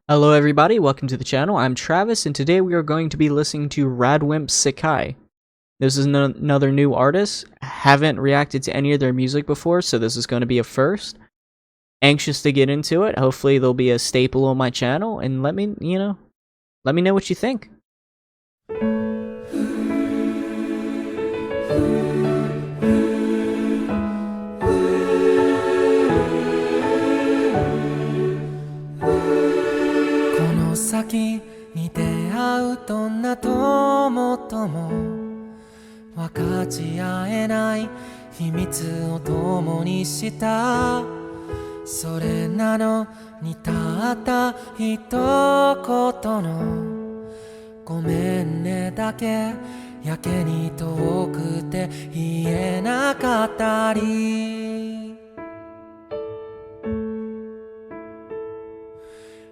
Hello everybody, welcome to the channel. I'm Travis, and today we are going to be listening to Radwimps Seikai. This is another new artist. I haven't reacted to any of their music before, so this is going to be a first. Anxious to get into it. Hopefully they'll be a staple on my channel, and let me know what you think. 先に出会うどんな友とも分かち合えない秘密を共にしたそれなのにたった一言のごめんねだけやけに遠くて言えなかったり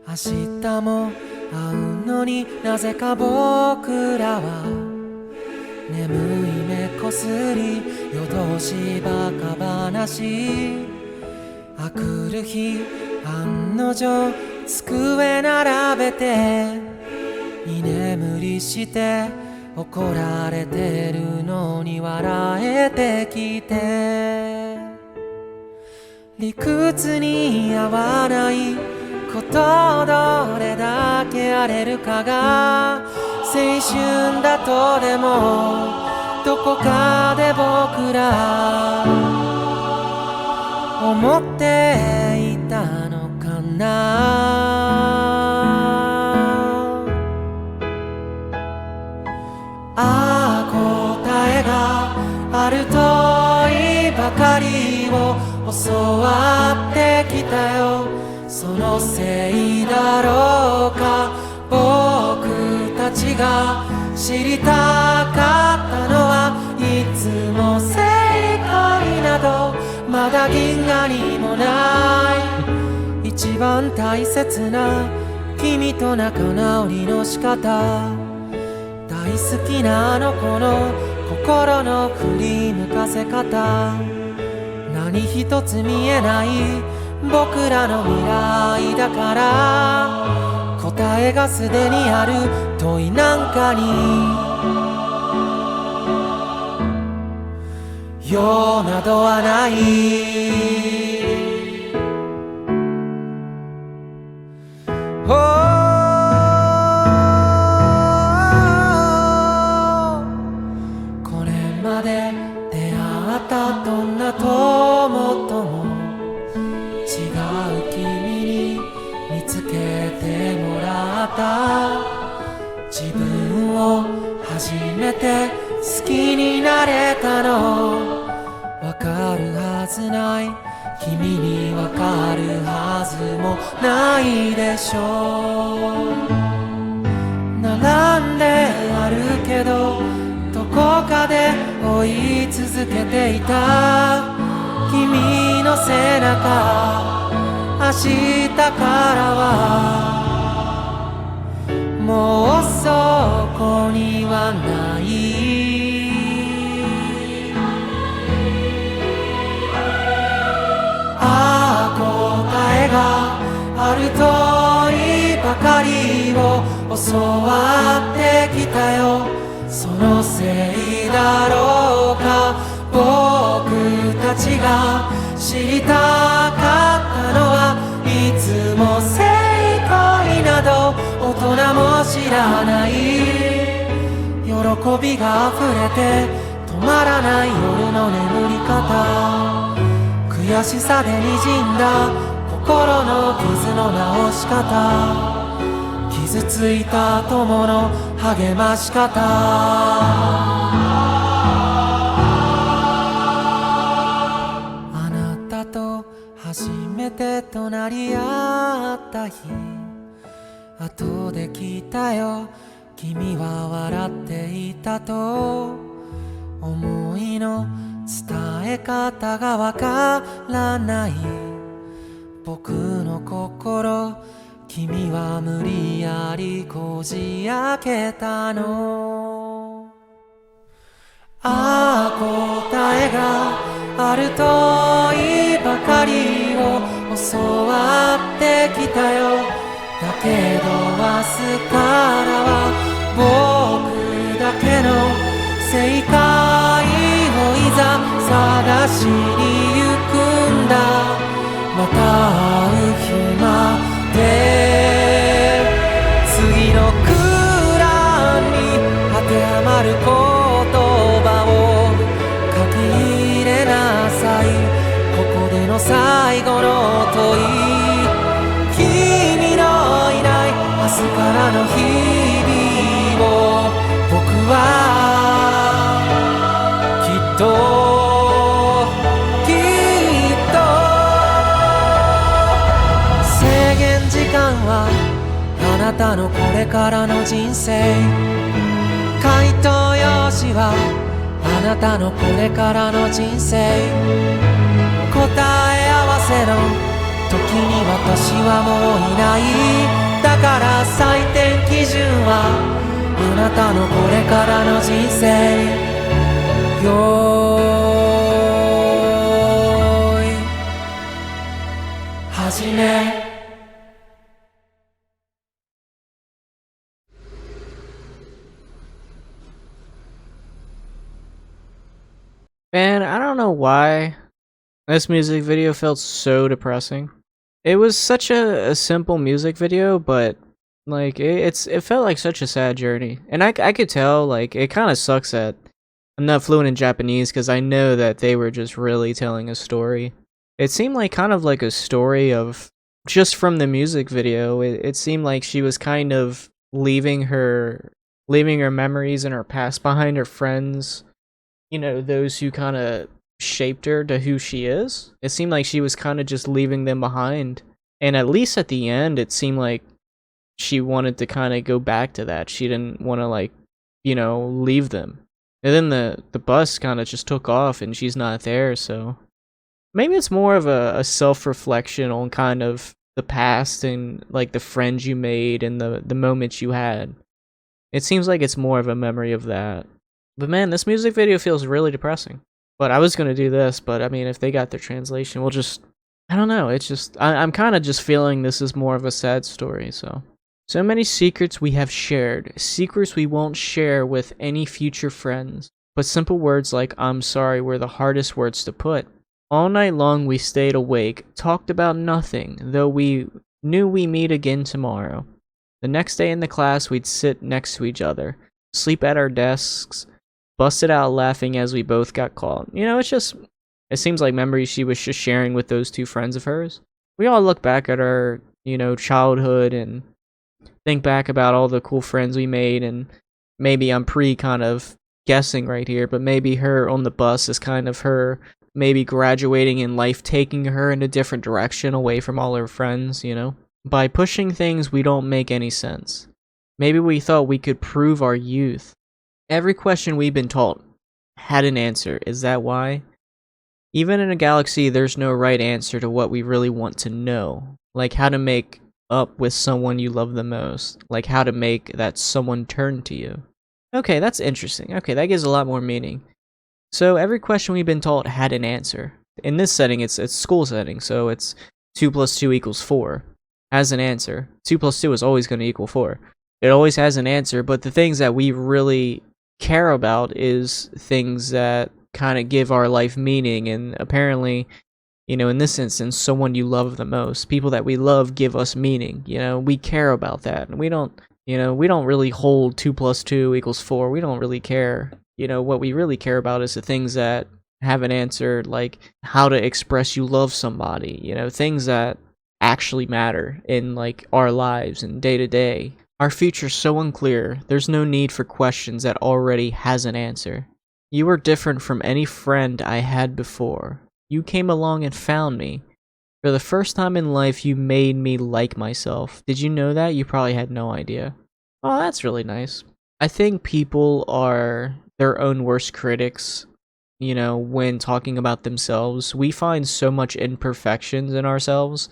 明日も会うのになぜか僕らは眠い目こすり夜通しバカ話あくる日案の定机並べて居眠りして怒られてるのに笑えてきて理屈に合わないことどれだけ荒れるかが青春だとでもどこかで僕ら思っていたのかなああ答えがあるといいばかりを教わってきたよそのせいだろうか僕たちが知りたかったのはいつも正解などまだ銀河にもない一番大切な君と仲直りの仕方大好きなあの子の心の振り向かせ方何一つ見えない僕らの未来だから答えがすでにある問いなんかに用などはないこれまで出会ったどんな友とも違う君に見つけてもらった自分を初めて好きになれたのわかるはずない君にわかるはずもないでしょう並んで歩るけどどこかで追い続けていた君の背中明日からはもうそこにはないああ答えがあるといいばかりを教わってきたよそのせいだろうか僕たちが知りたかったのはいつも正解など大人も知らない喜びが溢れて止まらない夜の眠り方悔しさで滲んだ心の傷の治し方傷ついた友の励まし方あなたと初めて隣り合った日後で聞いたよ君は笑っていたと思いの伝え方がわからない僕の心君は無理やりこじ開けたのああ答えがあるといいばかりを教わってきたよだけど明日からは僕だけの正解をいざ探しに行くんだまた会う日まで次の空欄に当てはまる言葉を書き入れなさいここでの最後の問い君のいない明日からの日々を僕はきっと制限時間はあなたのこれからの人生回答用紙はあなたのこれからの人生答え合わせの時に私はもういないだから採点基準はあなたのこれからの人生よーい始めMan, I don't know why this music video felt so depressing. It was such a simple music video, but like it felt like such a sad journey. And I could tell like it kind of sucks that I'm not fluent in Japanese because I know that they were just really telling a story. It seemed like kind of like a story of just from the music video. It seemed like she was kind of leaving her memories and her past behind, her friends, you know, those who kind of shaped her to who she is. It seemed like she was kind of just leaving them behind. And at least at the end, it seemed like she wanted to kind of go back to that. She didn't want to, like, you know, leave them. And then the bus kind of just took off and she's not there, so maybe it's more of a self-reflection on kind of the past and like the friends you made and the moments you had. It seems like it's more of a memory of that. But man, this music video feels really depressing. But I was gonna do this, but I mean, if they got their translation, we'll just, I don't know, it's just, I'm kind of just feeling this is more of a sad story, so. So many secrets we have shared, secrets we won't share with any future friends. But simple words like I'm sorry were the hardest words to put. All night long we stayed awake, talked about nothing, though we knew we meet again tomorrow. The next day in the class we'd sit next to each other, sleep at our desks, busted out laughing as we both got caught. You know, it seems like memories she was just sharing with those two friends of hers. We all look back at our, you know, childhood and think back about all the cool friends we made, and maybe I'm kind of guessing right here, but maybe her on the bus is kind of her maybe graduating in life, taking her in a different direction away from all her friends, you know? By pushing things we don't make any sense. Maybe we thought we could prove our youth. Every question we've been taught had an answer. Is that why? Even in a galaxy, there's no right answer to what we really want to know. Like how to make up with someone you love the most. Like how to make that someone turn to you. Okay, that's interesting. Okay, that gives a lot more meaning. So every question we've been taught had an answer. In this setting, it's school setting, so it's 2 plus 2 equals 4. Has an answer. 2 plus 2 is always going to equal 4. It always has an answer, but the things that we really care about is things that kind of give our life meaning, and apparently, you know, in this instance, someone you love the most, people that we love give us meaning, you know, we care about that, and we don't really hold 2 plus 2 equals 4, we don't really care, you know, what we really care about is the things that have an answer, like how to express you love somebody, you know, things that actually matter in, like, our lives and day to day. Our future's so unclear, there's no need for questions that already has an answer. You were different from any friend I had before. You came along and found me. For the first time in life, you made me like myself. Did you know that? You probably had no idea. Oh, that's really nice. I think people are their own worst critics, you know, when talking about themselves. We find so much imperfections in ourselves.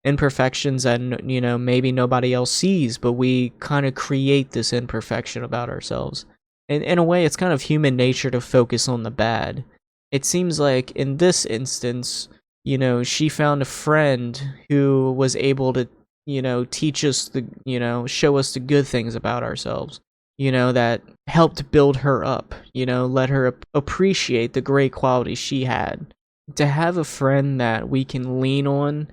Imperfections that, you know, maybe nobody else sees, but we kind of create this imperfection about ourselves. And in a way, it's kind of human nature to focus on the bad. It seems like in this instance, you know, she found a friend who was able to teach us show us the good things about ourselves, that helped build her up, let her appreciate the great qualities she had. To have a friend that we can lean on,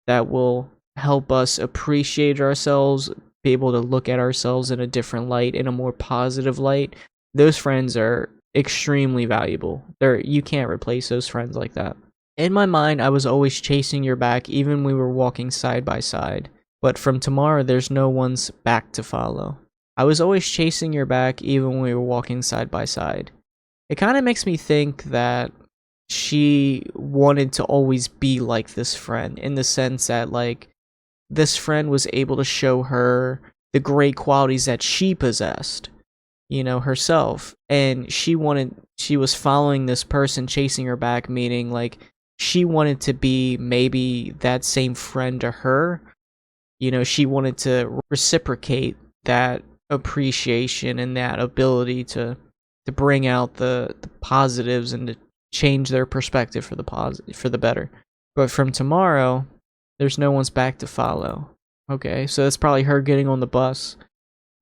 that will help us appreciate ourselves, be able to look at ourselves in a different light, in a more positive light, those friends are extremely valuable. You can't replace those friends like that. In my mind, I was always chasing your back, even when we were walking side by side. But from tomorrow, there's no one's back to follow. I was always chasing your back, even when we were walking side by side. It kind of makes me think that she wanted to always be like this friend, in the sense that, like, this friend was able to show her the great qualities that she possessed, herself. And she was following this person, chasing her back, meaning, like, she wanted to be maybe that same friend to her. She wanted to reciprocate that appreciation and that ability to bring out the positives and to change their perspective for the better. But from tomorrow, there's no one's back to follow. Okay, so that's probably her getting on the bus,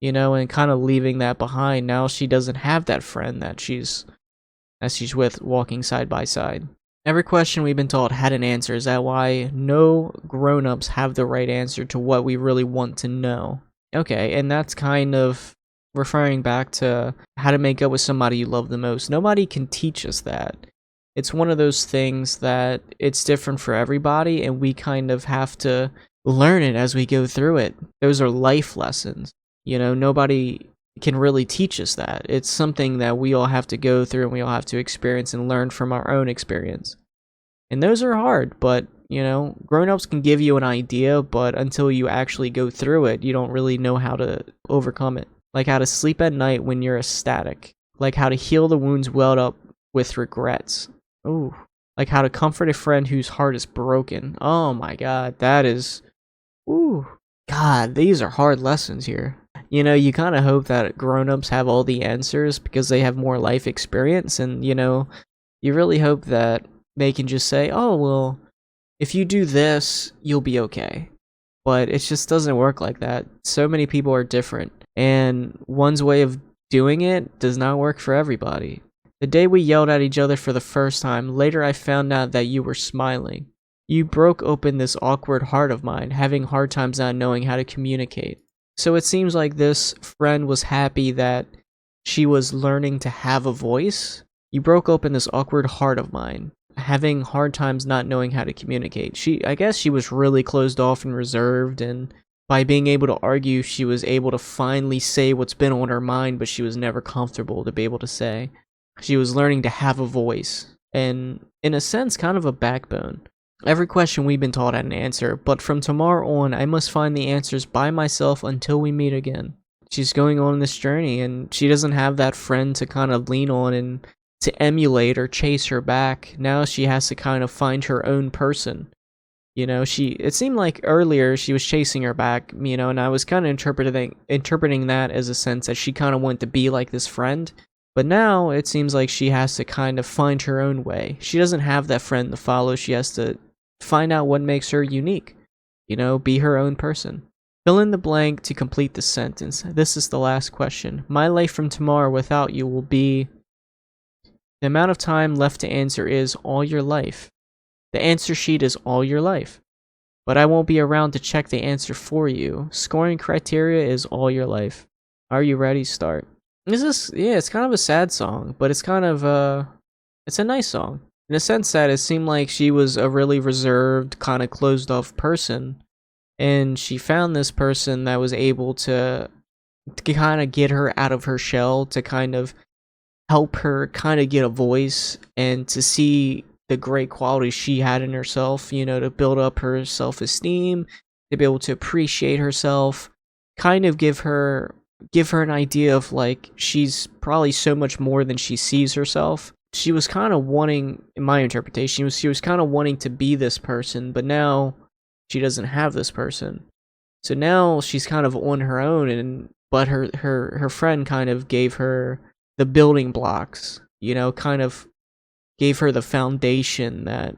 and kind of leaving that behind. Now she doesn't have that friend that she's with, walking side by side. Every question we've been told had an answer. Is that why no grown-ups have the right answer to what we really want to know? Okay, and that's kind of referring back to how to make up with somebody you love the most. Nobody can teach us that. It's one of those things that it's different for everybody, and we kind of have to learn it as we go through it. Those are life lessons. Nobody can really teach us that. It's something that we all have to go through, and we all have to experience and learn from our own experience. And those are hard, but grown-ups can give you an idea, but until you actually go through it, you don't really know how to overcome it. Like how to sleep at night when you're ecstatic. Like how to heal the wounds welled up with regrets. Ooh. Like how to comfort a friend whose heart is broken. Oh my god, that is... Ooh. God, these are hard lessons here. You kind of hope that grown-ups have all the answers because they have more life experience, and, you really hope that they can just say, oh, well, if you do this, you'll be okay. But it just doesn't work like that. So many people are different, and one's way of doing it does not work for everybody. The day we yelled at each other for the first time, later I found out that you were smiling. You broke open this awkward heart of mine, having hard times not knowing how to communicate. So it seems like this friend was happy that she was learning to have a voice. You broke open this awkward heart of mine, having hard times not knowing how to communicate. I guess she was really closed off and reserved, and by being able to argue, she was able to finally say what's been on her mind, but she was never comfortable to be able to say. She was learning to have a voice, and in a sense, kind of a backbone. Every question we've been taught had an answer, but from tomorrow on, I must find the answers by myself until we meet again. She's going on this journey, and she doesn't have that friend to kind of lean on and to emulate or chase her back. Now she has to kind of find her own person. It seemed like earlier she was chasing her back, and I was kind of interpreting that as a sense that she kind of wanted to be like this friend. But now it seems like she has to kind of find her own way. She doesn't have that friend to follow. She has to find out what makes her unique. Be her own person. Fill in the blank to complete the sentence. This is the last question. My life from tomorrow without you will be... The amount of time left to answer is all your life. The answer sheet is all your life. But I won't be around to check the answer for you. Scoring criteria is all your life. Are you ready? Start. It's kind of a sad song, but it's kind of, it's a nice song. In a sense that it seemed like she was a really reserved, kind of closed off person, and she found this person that was able to kind of get her out of her shell, to kind of help her kind of get a voice, and to see the great qualities she had in herself, to build up her self-esteem, to be able to appreciate herself, kind of give her an idea of, like, she's probably so much more than she sees herself. She was kind of wanting, in my interpretation, she was kind of wanting to be this person, but now she doesn't have this person. So now she's kind of on her own, but her friend kind of gave her the building blocks, kind of gave her the foundation that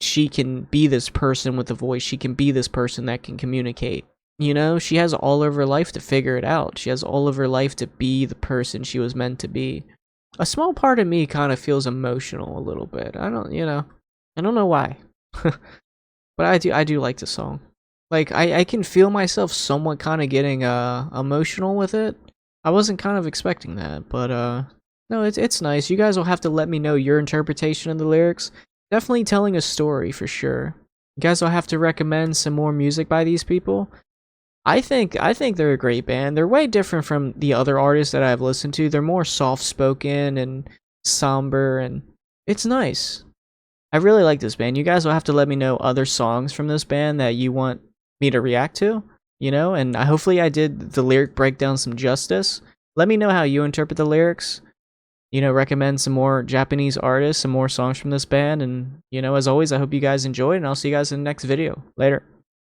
she can be this person with a voice. She can be this person that can communicate. You know, she has all of her life to figure it out. She has all of her life to be the person she was meant to be. A small part of me kind of feels emotional a little bit. I don't know why. But I do like the song. Like, I can feel myself somewhat kind of getting emotional with it. I wasn't kind of expecting that, but no, it's nice. You guys will have to let me know your interpretation of the lyrics. Definitely telling a story for sure. You guys will have to recommend some more music by these people. I think they're a great band. They're way different from the other artists that I've listened to. They're more soft-spoken and somber, and it's nice. I really like this band. You guys will have to let me know other songs from this band that you want me to react to, you know, and hopefully I did the lyric breakdown some justice. Let me know how you interpret the lyrics. You know, recommend some more Japanese artists, some more songs from this band, and, you know, as always, I hope you guys enjoyed, and I'll see you guys in the next video. Later.